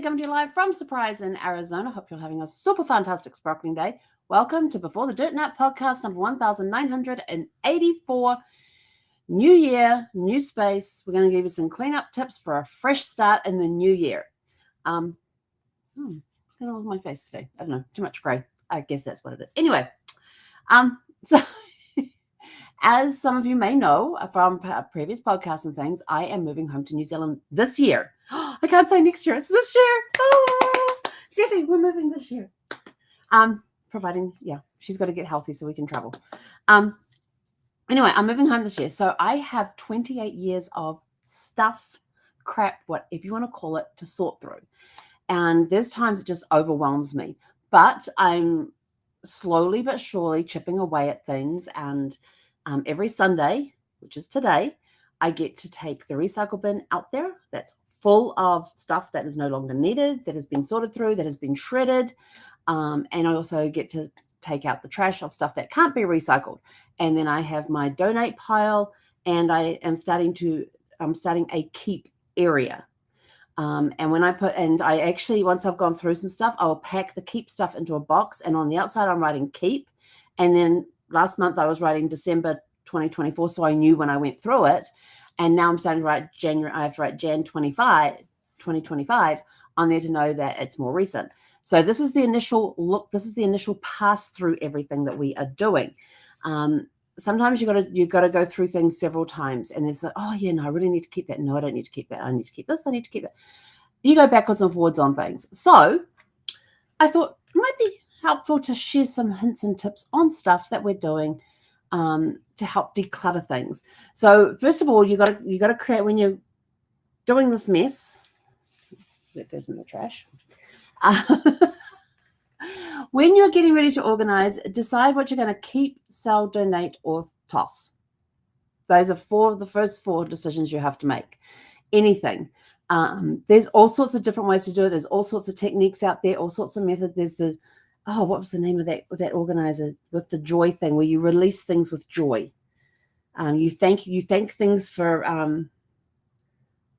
Coming to you live from Surprise in Arizona. Hope you're having a super fantastic sparkling day. Welcome to Before the Dirt Nap podcast number 1984. New year, new space. We're going to give you some cleanup tips for a fresh start in the new year. What's going on with my face today? I don't know, too much gray. I guess that's what it is. Anyway, so as some of you may know from previous podcasts and things, I am moving home to New Zealand this year. I can't say next year. It's this year. Oh, Steffi, we're moving this year. Providing, she's got to get healthy so we can travel. Anyway, I'm moving home this year. So I have 28 years of stuff, crap, whatever you want to call it, to sort through. And there's times it just overwhelms me. But I'm slowly but surely chipping away at things. And every Sunday, which is today, I get to take the recycle bin out there that's full of stuff that is no longer needed, that has been sorted through, that has been shredded. And I also get to take out the trash of stuff that can't be recycled. And then I have my donate pile, and I'm starting a keep area. And I actually, once I've gone through some stuff, I'll pack the keep stuff into a box, and on the outside I'm writing keep. And then last month I was writing December 2024, so I knew when I went through it. And now I'm starting to write January. I have to write Jan 2025 on there to know that it's more recent. So this is the initial look. This is the initial pass through everything that we are doing. Sometimes you've got to go through things several times, and it's like, oh yeah, no, I really need to keep that. No, I don't need to keep that. I need to keep this. I need to keep that. You go backwards and forwards on things. So I thought it might be helpful to share some hints and tips on stuff that we're doing to help declutter things. So first of all, you got to create, when you're doing this mess that goes in the trash. When you're getting ready to organize, decide what you're going to keep, sell, donate, or toss. Those are the first four decisions you have to make. Anything. There's all sorts of different ways to do it. There's all sorts of techniques out there, all sorts of methods. There's what was the name of that organizer with the joy thing, where you release things with joy. You thank things for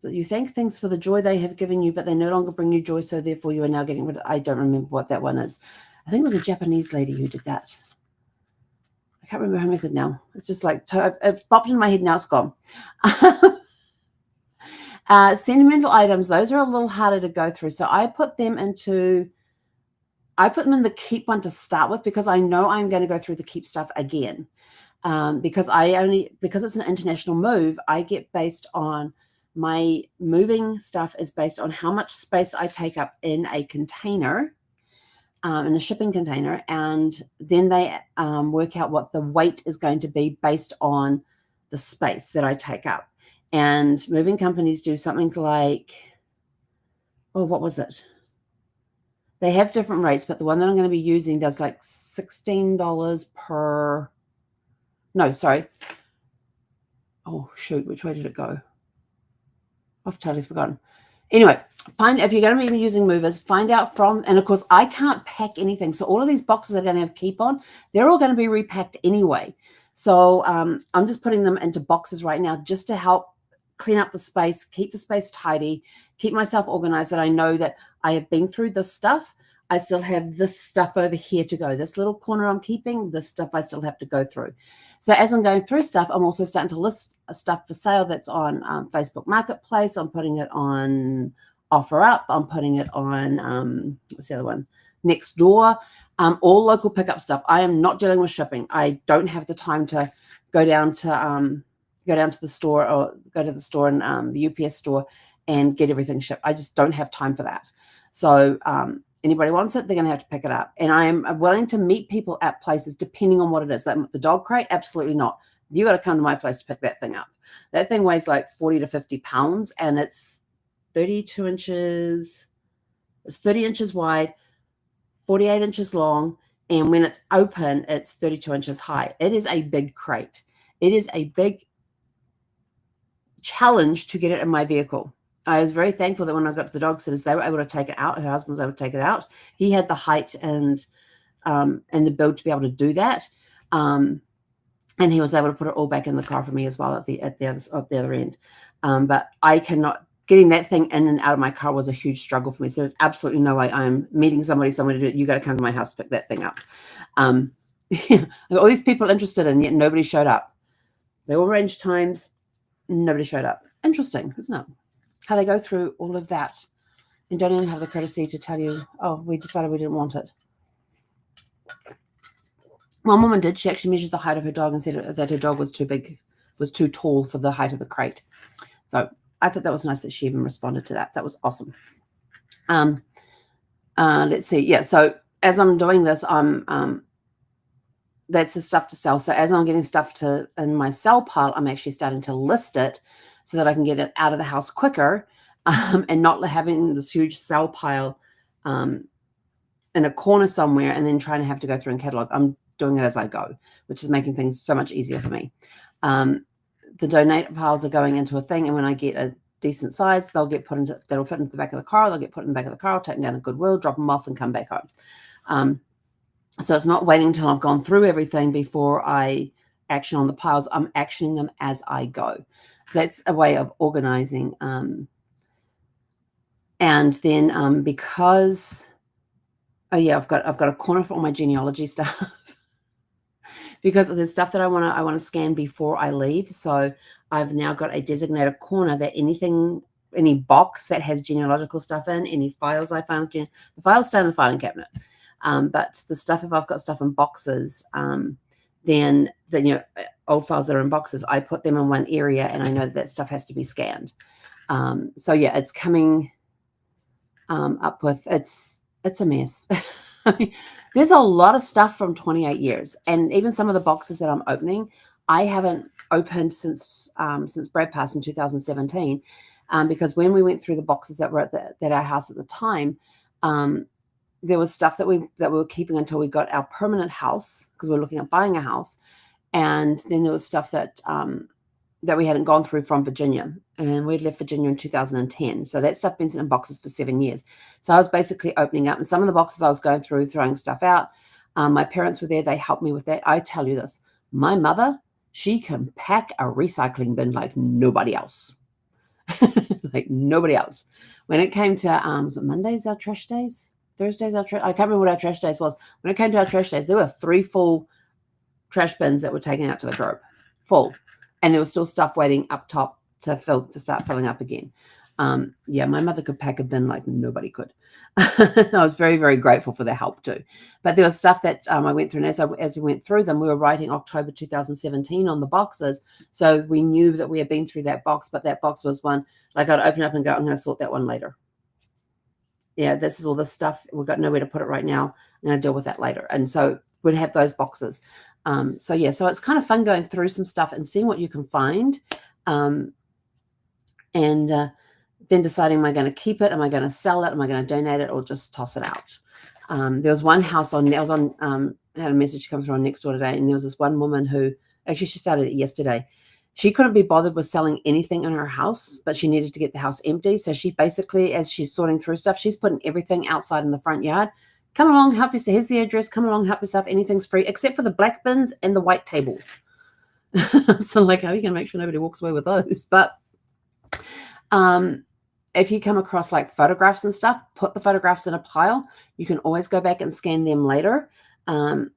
the joy they have given you, but they no longer bring you joy, so therefore you are now getting rid of. I don't remember what that one is. I think it was a Japanese lady who did that. I can't remember her method now. It's just like it popped in my head, now it's gone. Sentimental items, those are a little harder to go through. So I put them in the keep one to start with, because I know I'm going to go through the keep stuff again. Because it's an international move, I get based on my moving stuff is based on how much space I take up in a container, in a shipping container. And then they work out what the weight is going to be based on the space that I take up. And moving companies do something like, what was it? They have different rates, but the one that I'm going to be using does like $16 per. No, sorry. Oh, shoot. Which way did it go? I've totally forgotten. Anyway, if you're going to be using movers, find out and of course, I can't pack anything. So all of these boxes that are going to have keep on, they're all going to be repacked anyway. So I'm just putting them into boxes right now just to help clean up the space, keep the space tidy, keep myself organized, that I know that I have been through this stuff. I still have this stuff over here to go. This little corner I'm keeping, this stuff I still have to go through. So as I'm going through stuff, I'm also starting to list stuff for sale that's on Facebook Marketplace. I'm putting it on OfferUp. I'm putting it on, what's the other one? Nextdoor. All local pickup stuff. I am not dealing with shipping. I don't have the time to go down to the store, or go to the store and the UPS store and get everything shipped. I just don't have time for that. So anybody wants it, they're going to have to pick it up. And I am willing to meet people at places depending on what it is. Like the dog crate, absolutely not. You got to come to my place to pick that thing up. That thing weighs like 40 to 50 pounds, and it's 32 inches. It's 30 inches wide, 48 inches long. And when it's open, it's 32 inches high. It is a big crate. It is a big challenge to get it in my vehicle. I was very thankful that when I got to the dog sitters, they were able to take it out. Her husband was able to take it out. He had the height and the build to be able to do that. And he was able to put it all back in the car for me as well at the other end. But I cannot getting that thing in and out of my car was a huge struggle for me. So there's absolutely no way I'm meeting somebody somewhere to do it. You got to come to my house to pick that thing up. I got all these people interested in, yet nobody showed up. They all arranged times. Nobody showed up. Interesting, isn't it? How they go through all of that and don't even have the courtesy to tell you, oh, we decided we didn't want it. One woman did. She actually measured the height of her dog and said that her dog was too big, was too tall for the height of the crate. So I thought that was nice that she even responded to that. That was awesome. Let's see. Yeah. So as I'm doing this, that's the stuff to sell. So as I'm getting stuff in my sell pile, I'm actually starting to list it so that I can get it out of the house quicker, and not having this huge sell pile in a corner somewhere and then trying to have to go through and catalog. I'm doing it as I go, which is making things so much easier for me. The donate piles are going into a thing, and when I get a decent size, they'll get put into, that'll fit into the back of the car. They'll get put in the back of the car. I'll take them down to Goodwill, drop them off, and come back home. So it's not waiting until I've gone through everything before I action on the piles. I'm actioning them as I go. So that's a way of organizing. And then because, oh yeah, I've got a corner for all my genealogy stuff. Because there's stuff that I want to scan before I leave. So I've now got a designated corner that any box that has genealogical stuff in, any files I found, the files stay in the filing cabinet. But the stuff, if I've got stuff in boxes, then old files that are in boxes, I put them in one area, and I know that stuff has to be scanned. So yeah, it's coming up with, it's a mess. There's a lot of stuff from 28 years, and even some of the boxes that I'm opening, I haven't opened since Brad passed in 2017, because when we went through the boxes that were at our house at the time, there was stuff that we were keeping until we got our permanent house, because we were looking at buying a house, and then there was stuff that we hadn't gone through from Virginia, and we'd left Virginia in 2010. So that stuff been in boxes for 7 years. So I was basically opening up, and some of the boxes I was going through, throwing stuff out. My parents were there. They helped me with that. I tell you this, my mother, she can pack a recycling bin like nobody else. Like nobody else. When it came to, was it Mondays, our trash days? Thursdays, I can't remember what our trash days was. When it came to our trash days, there were 3 full trash bins that were taken out to the curb, full. And there was still stuff waiting up top to start filling up again. Yeah, my mother could pack a bin like nobody could. I was very, very grateful for their help too. But there was stuff that I went through, and as we went through them, we were writing October 2017 on the boxes. So we knew that we had been through that box, but that box was one, like I'd open up and go, I'm going to sort that one later. Yeah, this is all the stuff. We've got nowhere to put it right now. I'm going to deal with that later. And so we'd have those boxes. So yeah, so it's kind of fun going through some stuff and seeing what you can find. And then deciding, am I going to keep it? Am I going to sell it? Am I going to donate it, or just toss it out? There was one house had a message come through on Nextdoor today. And there was this one woman who, actually she started it yesterday. She couldn't be bothered with selling anything in her house, but she needed to get the house empty. So she basically, as she's sorting through stuff, she's putting everything outside in the front yard. Come along, help yourself. Here's the address. Come along, help yourself. Anything's free, except for the black bins and the white tables. So like, how are you going to make sure nobody walks away with those? But if you come across like photographs and stuff, put the photographs in a pile. You can always go back and scan them later. But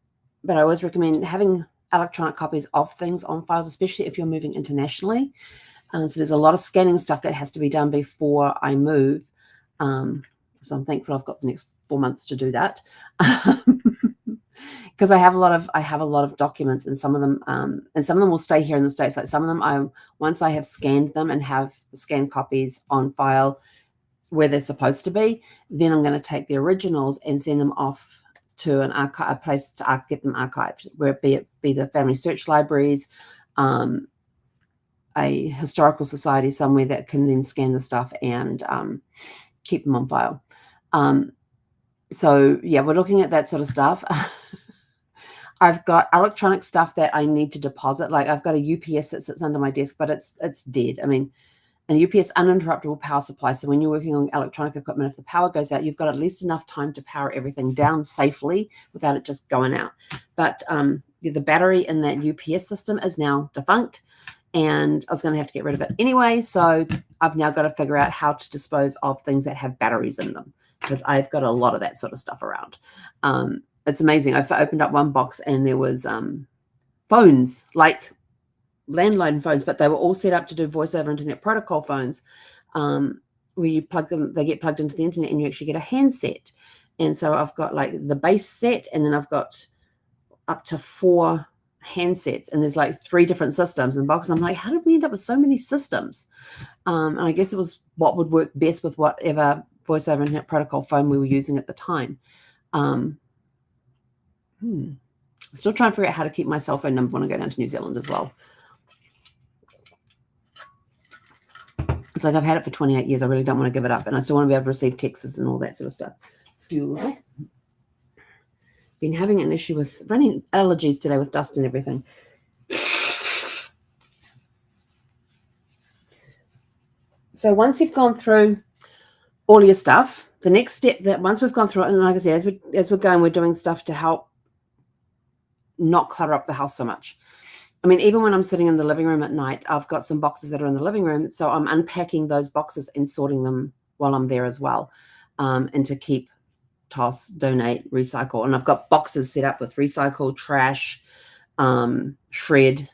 I always recommend having electronic copies of things on files, especially if you're moving internationally. So there's a lot of scanning stuff that has to be done before I move. So I'm thankful I've got the next 4 months to do that. Because I have a lot of documents, and some of them will stay here in the States. Like some of them, once I have scanned them and have the scanned copies on file where they're supposed to be, then I'm going to take the originals and send them off to a place to get them archived, where it be the Family Search Libraries, a historical society somewhere that can then scan the stuff and keep them on file. So yeah, we're looking at that sort of stuff. I've got electronic stuff that I need to deposit. Like I've got a UPS that sits under my desk, but it's dead. I mean, an UPS uninterruptible power supply. So when you're working on electronic equipment, if the power goes out, you've got at least enough time to power everything down safely without it just going out. But the battery in that UPS system is now defunct. and I was going to have to get rid of it anyway. So I've now got to figure out how to dispose of things that have batteries in them, because I've got a lot of that sort of stuff around. It's amazing. I've opened up one box and there was phones, like landline phones, but they were all set up to do voice over internet protocol phones, where you plug them, they get plugged into the internet and you actually get a handset. And so I've got like the base set, and then I've got up to 4 handsets, and there's like 3 different systems in box. I'm like, how did we end up with so many systems? And I guess it was what would work best with whatever voice over internet protocol phone we were using at the time. Still trying to figure out how to keep my cell phone number when I go down to New Zealand as well. It's like I've had it for 28 years. I really don't want to give it up, and I still want to be able to receive texts and all that sort of stuff. Excuse me. Been having an issue with running allergies today with dust and everything. So once you've gone through all your stuff, the next step, that once we've gone through it, and like I said, as we're going, we're doing stuff to help not clutter up the house so much. I mean, even when I'm sitting in the living room at night, I've got some boxes that are in the living room, so I'm unpacking those boxes and sorting them while I'm there as well, and to keep, toss, donate, recycle. And I've got boxes set up with recycle, trash, shred,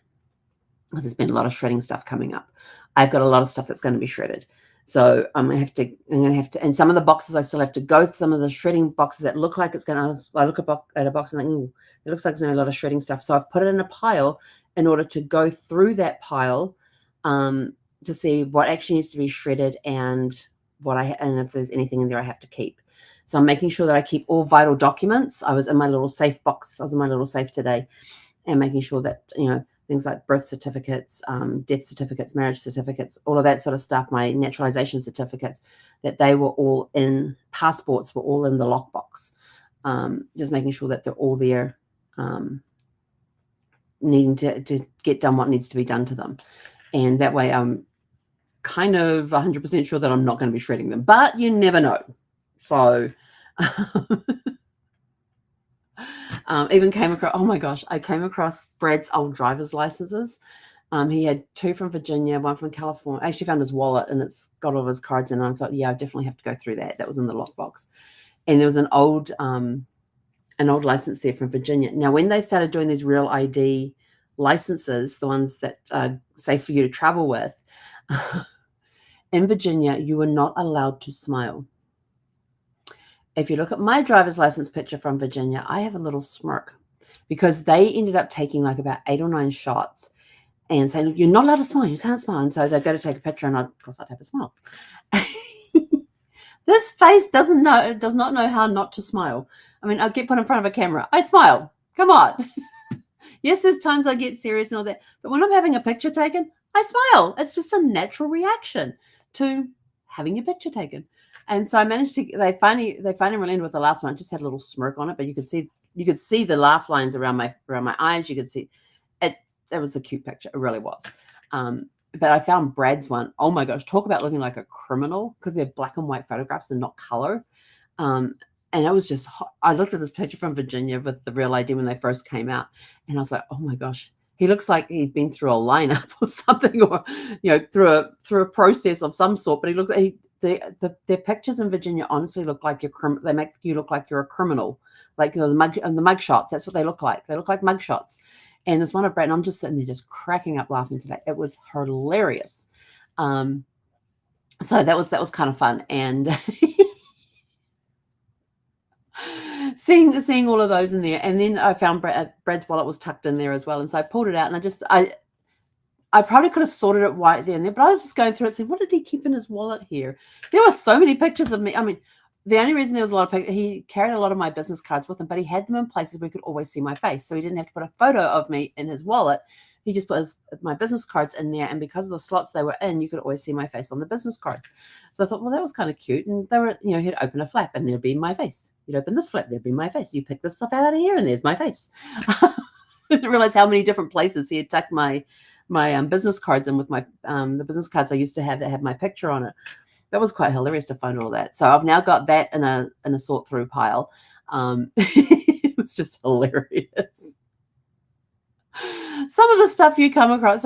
because there's been a lot of shredding stuff coming up. I've got a lot of stuff that's going to be shredded. So I'm going to have to, and some of the boxes I still have to go through, some of the shredding boxes that look like it's going to, I look at a box and think, ooh, it looks like there's going to be a lot of shredding stuff. So I've put it in a pile in order to go through that pile, to see what actually needs to be shredded and and if there's anything in there I have to keep. So I'm making sure that I keep all vital documents. I was in my little safe box. I was in my little safe today, and making sure that, things like birth certificates, death certificates, marriage certificates, all of that sort of stuff, my naturalization certificates, that they were all in, passports were all in the lockbox. Just making sure that they're all there, needing to get done what needs to be done to them. And that way I'm kind of 100% sure that I'm not going to be shredding them, but you never know. So even came across, oh my gosh, I came across Brad's old driver's licenses. He had 2 from Virginia, 1 from California. I actually found his wallet and it's got all of his cards in, and I thought, yeah, I definitely have to go through that. That was in the lockbox. And there was an old license there from Virginia. Now, when they started doing these Real ID licenses, the ones that are safe for you to travel with, in Virginia, you were not allowed to smile. If you look at my driver's license picture from Virginia, I have a little smirk, because they ended up taking like about 8 or 9 shots and saying, you're not allowed to smile, you can't smile. And so they go to take a picture, and of course I'd have a smile. This face does not know how not to smile. I mean, I get put in front of a camera, I smile. Come on. Yes, there's times I get serious and all that, but when I'm having a picture taken, I smile. It's just a natural reaction to having your picture taken. And so I managed to, they finally relented with the last one. I just had a little smirk on it, but you could see the laugh lines around my eyes. You could see it. That was a cute picture. It really was. But I found Brad's one. Oh my gosh, talk about looking like a criminal, because they're black and white photographs. They're not color. And it was just, I looked at this picture from Virginia with the Real ID when they first came out, and I was like, oh my gosh, he looks like he's been through a lineup or something, or, through a process of some sort. But he looks, their pictures in Virginia honestly look like they make you look like you're a criminal, like the mug shots. That's what they look like. They look like mug shots. And this one of Brad, and I'm just sitting there just cracking up laughing today. It was hilarious. So that was kind of fun, and seeing all of those in there. And then I found Brad's wallet was tucked in there as well, and so I pulled it out, and I probably could have sorted it right there and there, but I was just going through it saying, what did he keep in his wallet here? There were so many pictures of me. I mean, the only reason there was a lot of pictures, he carried a lot of my business cards with him, but he had them in places where we could always see my face. So he didn't have to put a photo of me in his wallet. He just put my business cards in there. And because of the slots they were in, you could always see my face on the business cards. So I thought, well, that was kind of cute. And they were, he'd open a flap and there'd be my face. He'd open this flap, there'd be my face. You pick this stuff out of here and there's my face. I didn't realize how many different places he had tucked my business cards in with the business cards I used to have that had my picture on it. That was quite hilarious to find all that. So I've now got that in a sort through pile. It was just hilarious. some of the stuff you come across,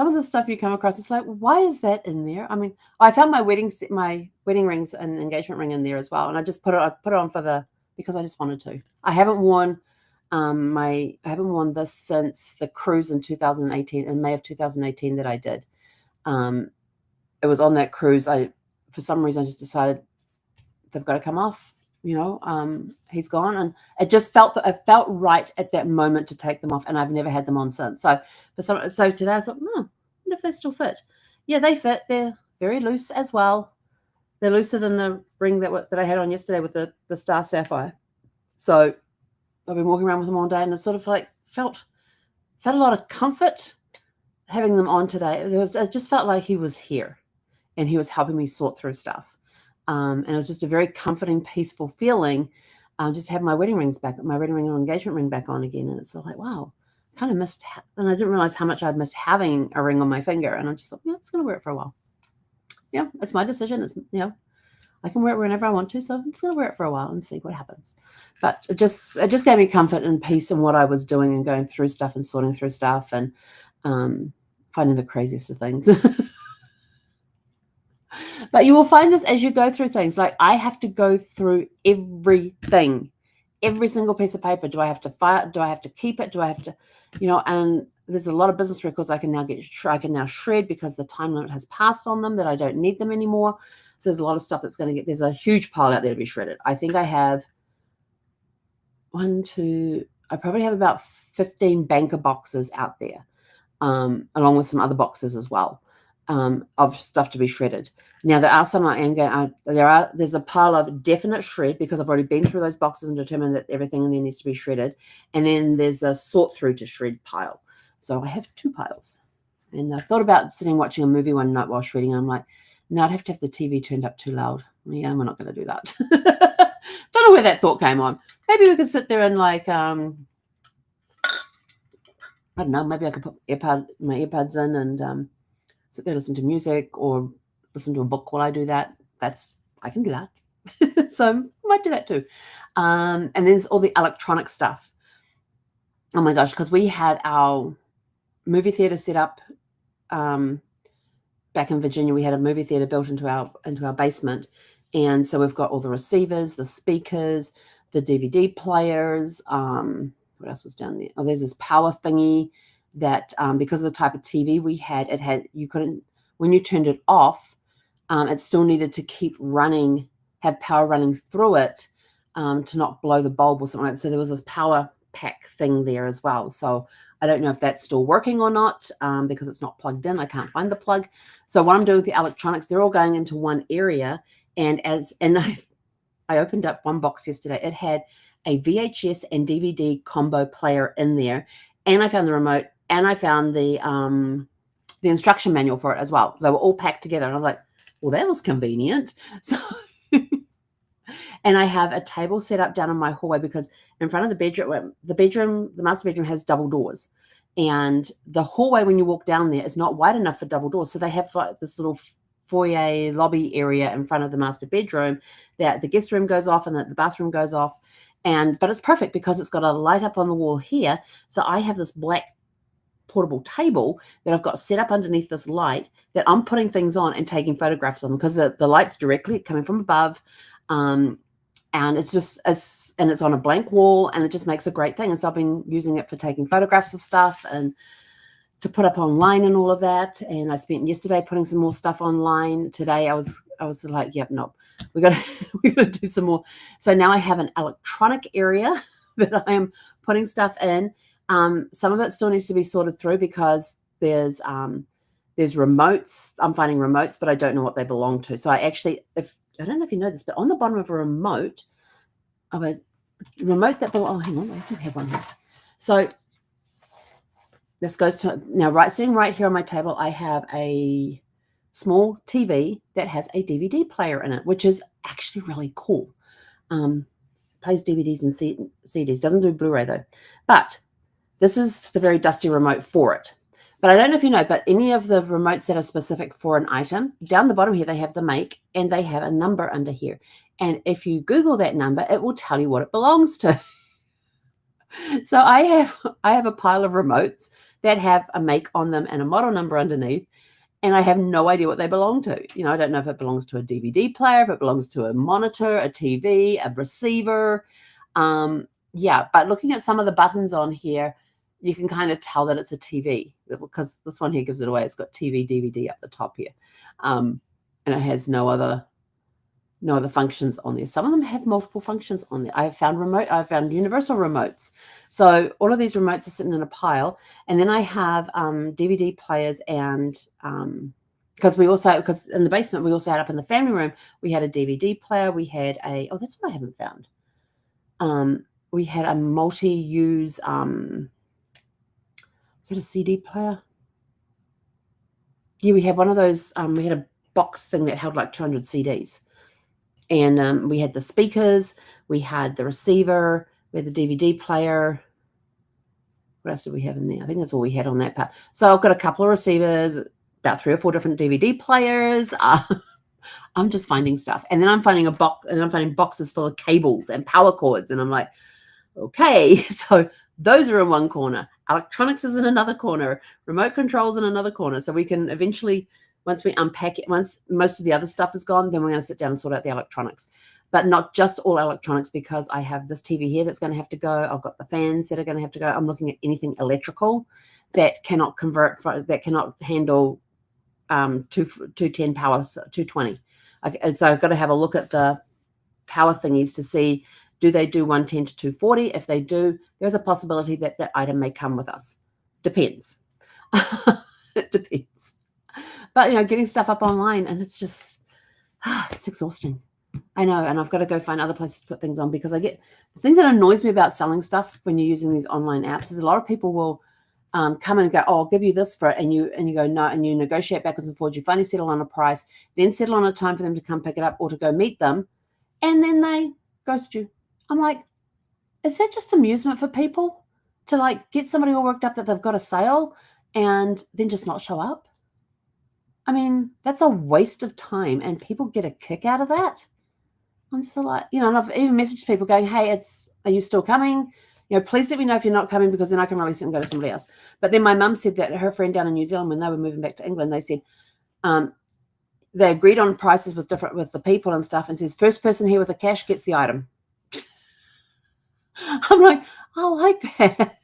it's like, why is that in there? I mean, I found my wedding rings and engagement ring in there as well, and I just put it on because I just wanted to. I haven't worn this since the cruise in 2018, in May of 2018 that I did. It was on that cruise. For some reason, I just decided they've got to come off. He's gone, and it felt right at that moment to take them off, and I've never had them on since. So today I thought, I wonder if they still fit. Yeah, they fit. They're very loose as well. They're looser than the ring that I had on yesterday with the star sapphire. So I've been walking around with them all day, and it sort of like felt a lot of comfort having them on today. It just felt like he was here, and he was helping me sort through stuff. And it was just a very comforting, peaceful feeling. Just have my wedding ring and engagement ring back on again. And it's sort of like, wow, I kind of missed, and I didn't realize how much I'd missed having a ring on my finger. And I just thought, yeah, I'm just going to wear it for a while. Yeah, it's my decision. It's, I can wear it whenever I want to. So I'm just going to wear it for a while and see what happens. But it just gave me comfort and peace in what I was doing and going through stuff and sorting through stuff and finding the craziest of things. But you will find this as you go through things. Like, I have to go through everything, every single piece of paper. Do I have to fire it? Do I have to keep it? Do I have to, and there's a lot of business records I can now shred because the time limit has passed on them, that I don't need them anymore. So there's a lot of stuff that's going to there's a huge pile out there to be shredded. I think I have I probably have about 15 banker boxes out there, along with some other boxes as well. Of stuff to be shredded. Now, there are some there's a pile of definite shred because I've already been through those boxes and determined that everything in there needs to be shredded. And then there's the sort through to shred pile. So I have two piles. And I thought about sitting watching a movie one night while shredding, and I'm like, no, I'd have to have the TV turned up too loud. Yeah, we're not going to do that. Don't know where that thought came on. Maybe we could sit there and like, I don't know, maybe I could put my earbuds in and sit there, listen to music or listen to a book while I do that. I can do that. So I might do that too. And there's all the electronic stuff. Oh my gosh, because we had our movie theater set up back in Virginia. We had a movie theater built into our basement. And so we've got all the receivers, the speakers, the DVD players. What else was down there? Oh, there's this power thingy that because of the type of TV we had, you couldn't, when you turned it off, it still needed to keep running, have power running through it to not blow the bulb or something like that. So there was this power pack thing there as well. So I don't know if that's still working or not because it's not plugged in. I can't find the plug. So what I'm doing with the electronics, they're all going into one area. And I opened up one box yesterday. It had a VHS and DVD combo player in there. And I found the remote, and I found the instruction manual for it as well. They were all packed together. And I was like, well, that was convenient. So, and I have a table set up down in my hallway because in front of the master bedroom has double doors. And the hallway, when you walk down there, is not wide enough for double doors. So they have like this little foyer lobby area in front of the master bedroom that the guest room goes off and that the bathroom goes off. But it's perfect because it's got a light up on the wall here. So I have this black portable table that I've got set up underneath this light that I'm putting things on and taking photographs on because the light's directly coming from above. And it's on a blank wall, and it just makes a great thing. And so I've been using it for taking photographs of stuff and to put up online and all of that. And I spent yesterday putting some more stuff online. Today I was like, yep, no, we got to do some more. So now I have an electronic area that I am putting stuff in. Some of it still needs to be sorted through because there's remotes. I'm finding remotes, but I don't know what they belong to. So I don't know if you know this, but on the bottom of a remote, hang on, I do have one here. So this goes to now, sitting right here on my table, I have a small TV that has a DVD player in it, which is actually really cool. Plays DVDs and CDs. Doesn't do Blu-ray though. But this is the very dusty remote for it. But I don't know if you know, but any of the remotes that are specific for an item, down the bottom here, they have the make and they have a number under here. And if you Google that number, it will tell you what it belongs to. So I have a pile of remotes that have a make on them and a model number underneath. And I have no idea what they belong to. You know, I don't know if it belongs to a DVD player, if it belongs to a monitor, a TV, a receiver. Yeah, but looking at some of the buttons on here, you can kind of tell that it's a TV because this one here gives it away. It's got TV, DVD up the top here. And it has no other functions on there. Some of them have multiple functions on there. I've found universal remotes. So all of these remotes are sitting in a pile. And then I have DVD players and because in the basement, we also had up in the family room, we had a DVD player. We had that's what I haven't found. We had a multi-use, is that a CD player? Yeah, we had one of those, we had a box thing that held like 200 CDs. And we had the speakers, we had the receiver, we had the DVD player. What else did we have in there? I think that's all we had on that part. So I've got a couple of receivers, about 3 or 4 different DVD players. I'm just finding stuff. And then I'm finding boxes full of cables and power cords. And I'm like, okay, so those are in one corner. Electronics is in another corner. Remote controls in another corner. So we can eventually, once we unpack it, once most of the other stuff is gone, then we're going to sit down and sort out the electronics. But not just all electronics, because I have this TV here that's going to have to go. I've got the fans that are going to have to go. I'm looking at anything electrical that cannot that cannot handle 210 power, 220. And so I've got to have a look at the power thingies to see, do they do 110 to 240? If they do, there's a possibility that that item may come with us. Depends. It depends. But, getting stuff up online, and it's just, it's exhausting. I know, and I've got to go find other places to put things on, because the thing that annoys me about selling stuff when you're using these online apps is a lot of people will come in and go, oh, I'll give you this for it, and you go, no, and you negotiate backwards and forwards. You finally settle on a price, then settle on a time for them to come pick it up or to go meet them, and then they ghost you. I'm like, is that just amusement for people to like get somebody all worked up that they've got a sale and then just not show up? I mean, that's a waste of time, and people get a kick out of that. I'm just like, and I've even messaged people going, hey, are you still coming? Please let me know if you're not coming, because then I can release it and go to somebody else. But then my mum said that her friend down in New Zealand, when they were moving back to England, they said they agreed on prices with the people and stuff, and says, first person here with the cash gets the item. I'm like, I like that.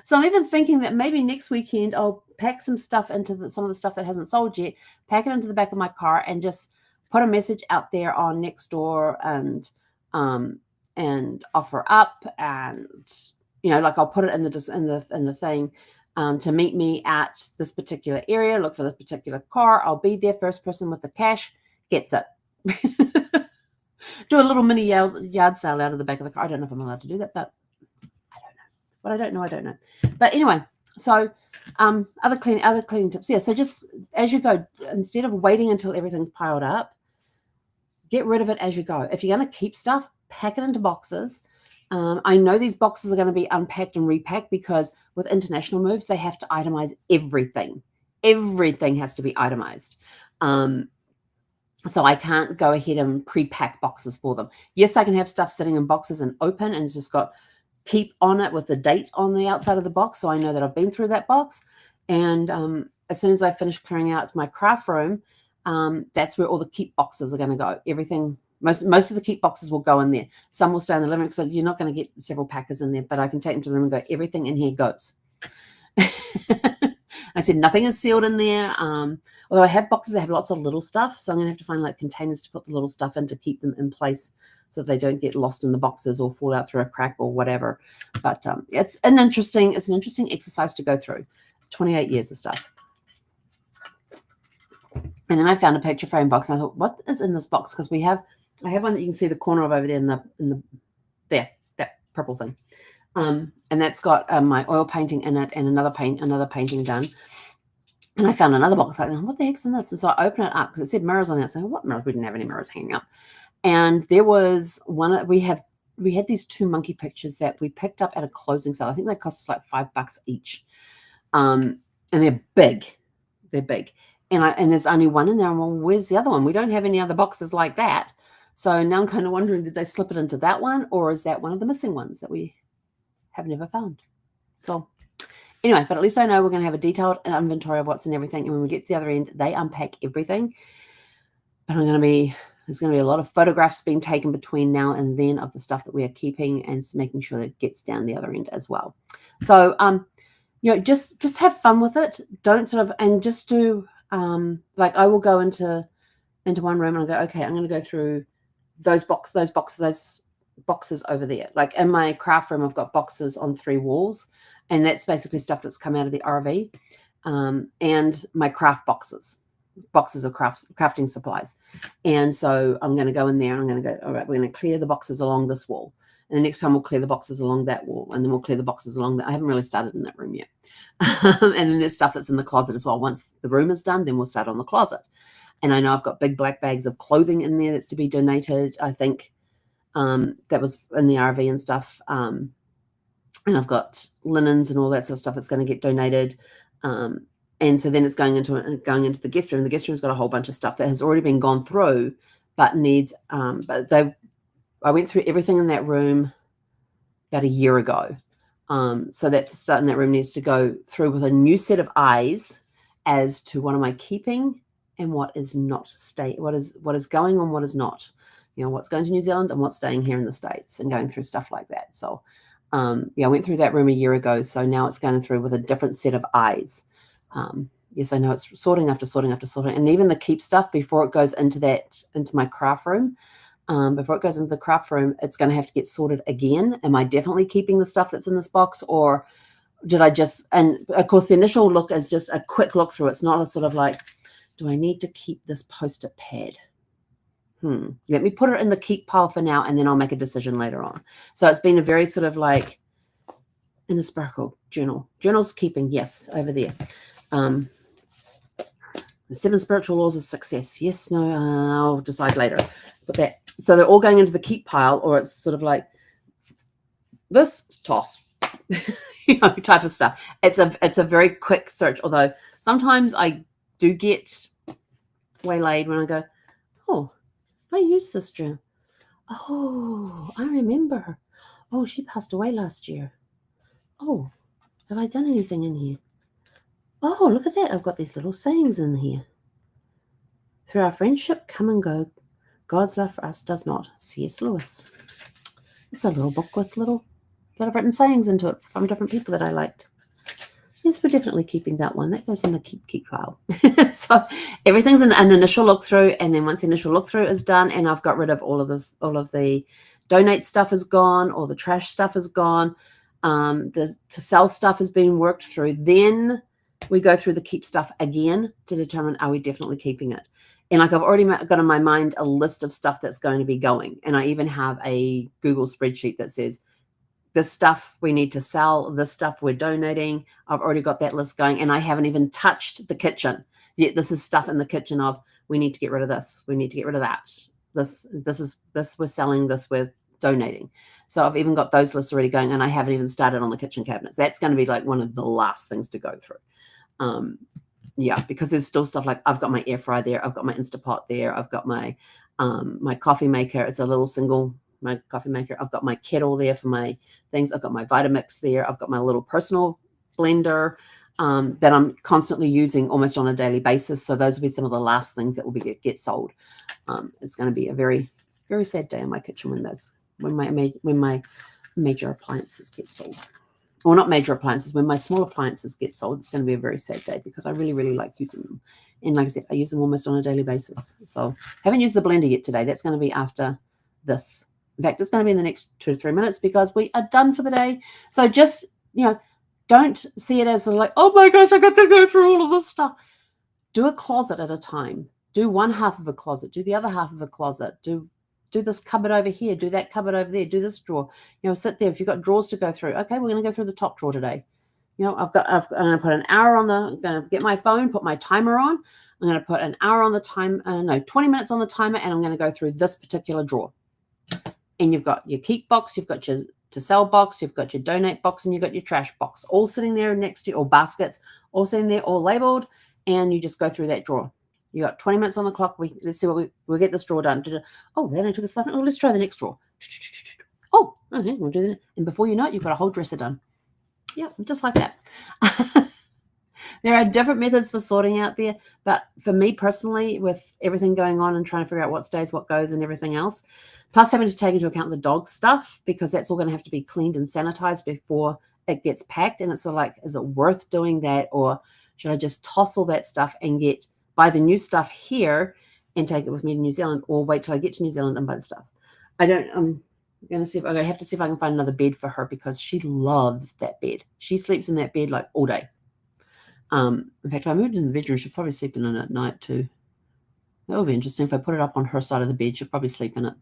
So I'm even thinking that maybe next weekend I'll pack some stuff into some of the stuff that hasn't sold yet, pack it into the back of my car, and just put a message out there on Nextdoor and offer up, and like I'll put it in the thing to meet me at this particular area. Look for this particular car. I'll be there. First person with the cash gets it. Do a little mini yard sale out of the back of the car. I don't know if I'm allowed to do that, but I don't know. What I don't know. But anyway, so other cleaning tips. Yeah, so just as you go, instead of waiting until everything's piled up, get rid of it as you go. If you're going to keep stuff, pack it into boxes. I know these boxes are going to be unpacked and repacked, because with international moves, they have to itemize everything. Everything has to be itemized. So I can't go ahead and pre-pack boxes for them. Yes, I can have stuff sitting in boxes and open, and it's just got keep on it with the date on the outside of the box, so I know that I've been through that box. And as soon as I finish clearing out my craft room, that's where all the keep boxes are going to go. Everything, most of the keep boxes will go in there. Some will stay in the living room, because you're not going to get several packers in there, but I can take them to the room and go, everything in here goes. I said nothing is sealed in there. Although I have boxes that have lots of little stuff, so I'm going to have to find like containers to put the little stuff in to keep them in place, so that they don't get lost in the boxes or fall out through a crack or whatever. But it's an interesting exercise to go through. 28 years of stuff. And then I found a picture frame box, and I thought, what is in this box? Because I have one that you can see the corner of over there that purple thing. And that's got my oil painting in it and another painting done. And I found another box like, what the heck's in this? And so I open it up, because it said mirrors on that. So what mirrors? We didn't have any mirrors hanging up. And there was one. We had these 2 monkey pictures that we picked up at a closing sale. I think they cost us like $5 each. And they're big. They're big. And there's only one in there. And well, where's the other one? We don't have any other boxes like that. So now I'm kind of wondering, did they slip it into that one, or is that one of the missing ones that we have never found? So Anyway, but at least I know we're going to have a detailed inventory of what's in everything. And when we get to the other end, they unpack everything. But there's going to be a lot of photographs being taken between now and then of the stuff that we are keeping and making sure that it gets down the other end as well. So, just have fun with it. Don't sort of, and just do, like I will go into one room and I'll go, okay, I'm going to go through those boxes over there. Like in my craft room, I've got boxes on 3 walls, and that's basically stuff that's come out of the RV, and my craft boxes of crafting supplies. And so I'm going to go in there and I'm going to go, all right, we're going to clear the boxes along this wall. And the next time we'll clear the boxes along that wall, and then we'll clear the boxes along that. I haven't really started in that room yet. And then there's stuff that's in the closet as well. Once the room is done, then we'll start on the closet. And I know I've got big black bags of clothing in there that's to be donated. I think that was in the RV and stuff. And I've got linens and all that sort of stuff that's going to get donated. And so then it's going into the guest room. The guest room's got a whole bunch of stuff that has already been gone through, but needs. I went through everything in that room about a year ago. So that stuff in that room needs to go through with a new set of eyes as to what am I keeping and what is not what is going on, what is not. What's going to New Zealand and what's staying here in the States, and going through stuff like that. So, I went through that room a year ago. So now it's going through with a different set of eyes. Yes, I know it's sorting after sorting after sorting. And even the keep stuff before it goes into my craft room, before it goes into the craft room, it's going to have to get sorted again. Am I definitely keeping the stuff that's in this box, or did I just, and of course the initial look is just a quick look through. It's not a sort of like, do I need to keep this post-it pad? Let me put it in the keep pile for now, and then I'll make a decision later on. So it's been a very sort of like in a sparkle journal. Journal's keeping, yes, over there. The 7 spiritual laws of success. Yes, no, I'll decide later. But that, so they're all going into the keep pile, or it's sort of like this toss, type of stuff. It's a very quick search. Although sometimes I do get waylaid when I go, oh, I used this journal. Oh, I remember. Oh, she passed away last year. Oh, have I done anything in here? Oh, look at that. I've got these little sayings in here. Through our friendship, come and go. God's love for us does not. C.S. Lewis. It's a little book with little that I've written sayings into it from different people that I liked. Yes, we're definitely keeping that one. That goes in the keep pile. So everything's an initial look through, and then once the initial look through is done, and I've got rid of all of the donate stuff is gone, all the trash stuff is gone, the to sell stuff has been worked through, then we go through the keep stuff again to determine, are we definitely keeping it? And like I've already got in my mind a list of stuff that's going to be going. And I even have a Google spreadsheet that says, this stuff we need to sell, this stuff we're donating. I've already got that list going, and I haven't even touched the kitchen yet. This is stuff in the kitchen of, we need to get rid of this. We need to get rid of that. This we're selling, this we're donating. So I've even got those lists already going, and I haven't even started on the kitchen cabinets. That's going to be like one of the last things to go through. Yeah, because there's still stuff like, I've got my air fryer there, I've got my Instapot there, I've got my my coffee maker. It's a little single, my coffee maker. I've got my kettle there for my things. I've got my Vitamix there. I've got my little personal blender that I'm constantly using almost on a daily basis. So those will be some of the last things that will be get sold. It's going to be a very, very sad day in my kitchen when my major appliances get sold. Well, not major appliances, when my small appliances get sold. It's going to be a very sad day because I really, really like using them. And like I said, I use them almost on a daily basis. So I haven't used the blender yet today. That's going to be after this. In fact, it's going to be in the next 2 to 3 minutes because we are done for the day. So just, don't see it as like, oh my gosh, I got to go through all of this stuff. Do a closet at a time. Do one half of a closet. Do the other half of a closet. Do this cupboard over here, do that cupboard over there, do this drawer. Sit there. If you've got drawers to go through, okay, we're going to go through the top drawer today. I'm going to put an hour I'm going to get my phone, put my timer on. I'm going to put an hour on the time, 20 minutes on the timer, and I'm going to go through this particular drawer. And you've got your keep box, you've got your to sell box, you've got your donate box, and you've got your trash box, all sitting there next to you, or baskets, all sitting there, all labeled, and you just go through that drawer. You got 20 minutes on the clock. Let's see what we'll get this drawer done. Oh, that only took us 5 minutes. Oh, let's try the next drawer. Oh, okay, we'll do that. And before you know it, you've got a whole dresser done. Yeah, just like that. There are different methods for sorting out there, but for me personally, with everything going on and trying to figure out what stays, what goes, and everything else, plus having to take into account the dog stuff, because that's all going to have to be cleaned and sanitized before it gets packed. And it's sort of like, is it worth doing that, or should I just toss all that stuff and buy the new stuff here and take it with me to New Zealand, or wait till I get to New Zealand and buy the stuff? I'm going to see if I have to see if I can find another bed for her, because she loves that bed. She sleeps in that bed like all day. In fact, if I moved in the bedroom, she'll probably sleep in it at night too. That would be interesting. If I put it up on her side of the bed, she'll probably sleep in it.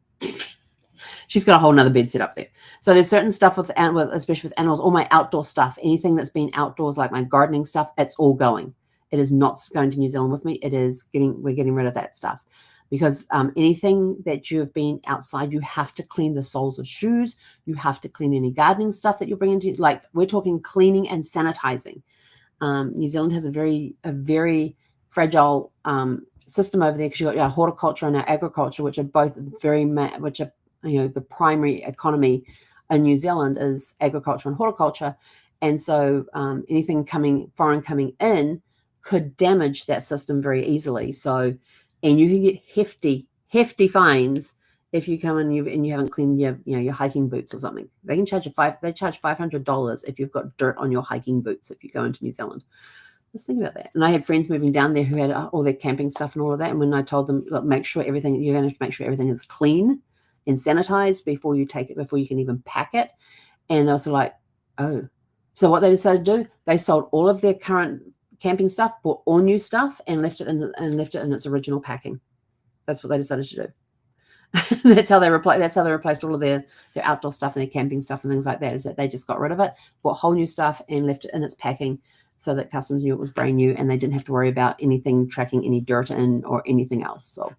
She's got a whole nother bed set up there. So there's certain stuff especially with animals, all my outdoor stuff, anything that's been outdoors, like my gardening stuff, it's all going. It is not going to New Zealand with me. We're getting rid of that stuff, because anything that you've been outside, you have to clean the soles of shoes. You have to clean any gardening stuff that you're bringing to, like, we're talking cleaning and sanitizing. New Zealand has a very fragile system over there, because you've got our horticulture and our agriculture, which are both the primary economy in New Zealand is agriculture and horticulture. And so anything foreign coming in could damage that system very easily. So, and you can get hefty fines if you come in and you haven't cleaned your hiking boots or something. They charge $500 if you've got dirt on your hiking boots if you go into New Zealand. Just think about that. And I had friends moving down there who had all their camping stuff and all of that. And when I told them, look, you're going to have to make sure everything is clean and sanitized before you take it, before you can even pack it. And they were like, oh. So what they decided to do, they sold all of their current camping stuff, bought all new stuff, and left it in its original packing. That's what they decided to do. That's how they replaced all of their outdoor stuff and their camping stuff and things like that, is that they just got rid of it, bought whole new stuff, and left it in its packing so that customs knew it was brand new, and they didn't have to worry about anything tracking any dirt in or anything else. So,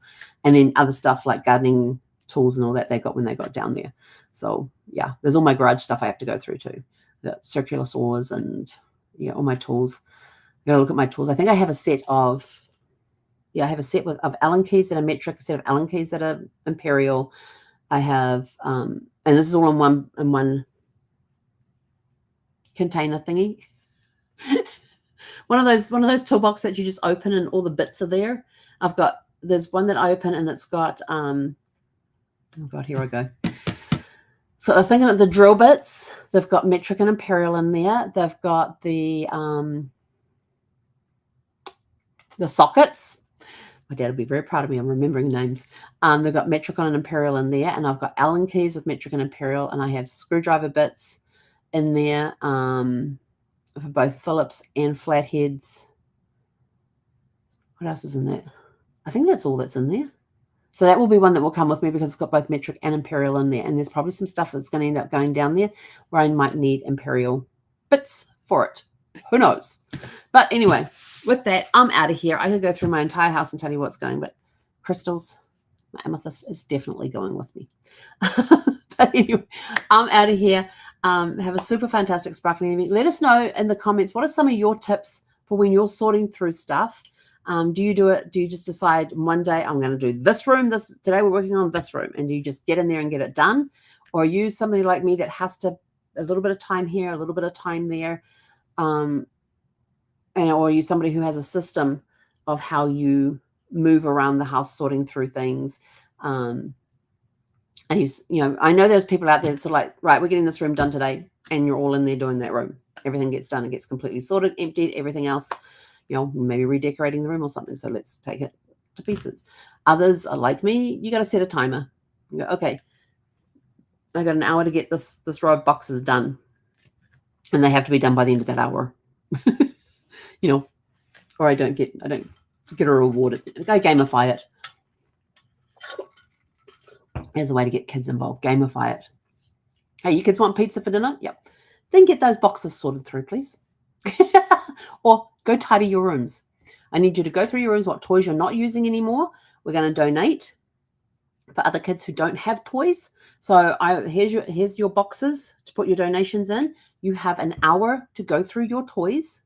and then other stuff like gardening tools and all that they got when they got down there. So yeah, there's all my garage stuff I have to go through too. The circular saws and all my tools. I gotta look at my tools. I think I have a set of of Allen keys that are metric, a set of Allen keys that are imperial. I have, and this is all in one container thingy. one of those toolbox that you just open and all the bits are there. There's one that I open and it's got, oh God, here I go. So I think of the drill bits, they've got metric and imperial in there. They've got the sockets. My dad will be very proud of me. I'm remembering names. They've got metric and imperial in there, and I've got Allen keys with metric and imperial, and I have screwdriver bits in there for both Phillips and flatheads. What else is in that? I think that's all that's in there. So that will be one that will come with me, because it's got both metric and imperial in there, and there's probably some stuff that's going to end up going down there where I might need imperial bits for it. Who knows? But anyway, with that, I'm out of here. I could go through my entire house and tell you what's going, but crystals, my amethyst is definitely going with me. But anyway, I'm out of here. Have a super fantastic sparkling evening. Let us know in the comments, what are some of your tips for when you're sorting through stuff? Do you do it? Do you just decide one day I'm going to do this room? Today we're working on this room, and you just get in there and get it done? Or are you somebody like me that has a little bit of time here, a little bit of time there? Or are you somebody who has a system of how you move around the house, sorting through things? And I know there's people out there that's sort of like, right, we're getting this room done today, and you're all in there doing that room. Everything gets done. It gets completely sorted, emptied, everything else, maybe redecorating the room or something. So let's take it to pieces. Others are like me. You got to set a timer. You go, okay, I got an hour to get this row of boxes done, and they have to be done by the end of that hour. Or I don't get a reward. I gamify it. There's a way to get kids involved. Gamify it. Hey, you kids want pizza for dinner? Yep. Then get those boxes sorted through, please. Or go tidy your rooms. I need you to go through your rooms, what toys you're not using anymore. We're going to donate for other kids who don't have toys. So here's your boxes to put your donations in. You have an hour to go through your toys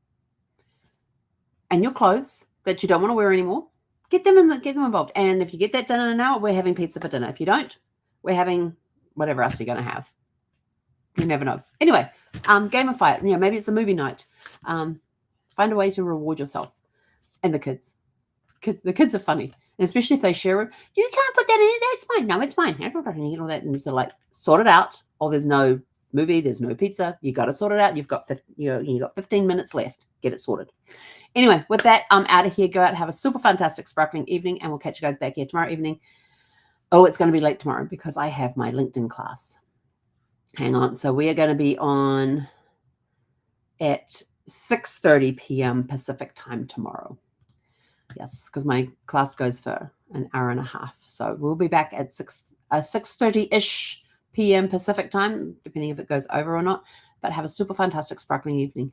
and your clothes that you don't want to wear anymore. Get them involved. And if you get that done in an hour, we're having pizza for dinner. If you don't, we're having whatever else you're going to have. You never know. Anyway, gamify it. Maybe it's a movie night. Find a way to reward yourself and the kids. The kids are funny, and especially if they share it. You can't put that in it. That's fine. No, it's fine. You know that, and so like sort it out. Or there's no movie. There's no pizza. You got to sort it out. You've got 15 minutes left. Get it sorted. Anyway, with that, I'm out of here. Go out, have a super fantastic sparkling evening, and we'll catch you guys back here tomorrow evening. Oh, it's going to be late tomorrow because I have my LinkedIn class. Hang on. So we are going to be on at 6:30 p.m. Pacific time tomorrow. Yes, because my class goes for an hour and a half. So we'll be back at 6:30-ish p.m. Pacific time, depending if it goes over or not. But have a super fantastic sparkling evening.